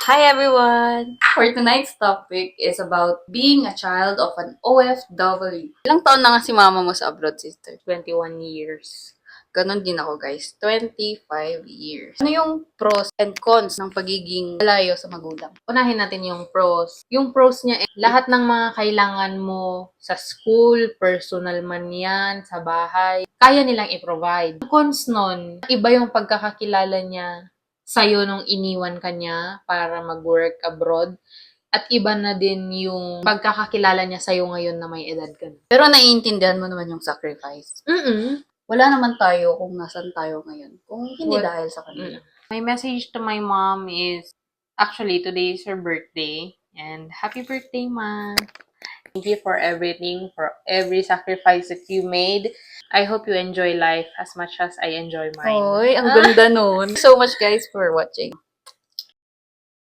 Hi everyone! For tonight's topic is about being a child of an OFW. Ilang taon na nga si mama mo sa abroad, sister? 21 years. Ganon din ako, guys. 25 years. Ano yung pros and cons ng pagiging malayo sa magulang? Unahin natin yung pros. Yung pros niya, lahat ng mga kailangan mo sa school, personal man yan, sa bahay, kaya nilang i-provide. Yung cons nun, iba yung pagkakakilala niya sa'yo nung iniwan ka niya para mag-work abroad. At iba na din yung pagkakakilala niya sa'yo ngayon na may edad ka na. Pero naiintindihan mo naman yung sacrifice. Wala naman tayo kung nasan tayo ngayon. Kung hindi dahil sa kanila. My message to my mom is, actually, today is her birthday. And happy birthday, Ma! Thank you for everything, for every sacrifice that you made. I hope you enjoy life as much as I enjoy mine. Oy, ang ganda nun. So much guys for watching.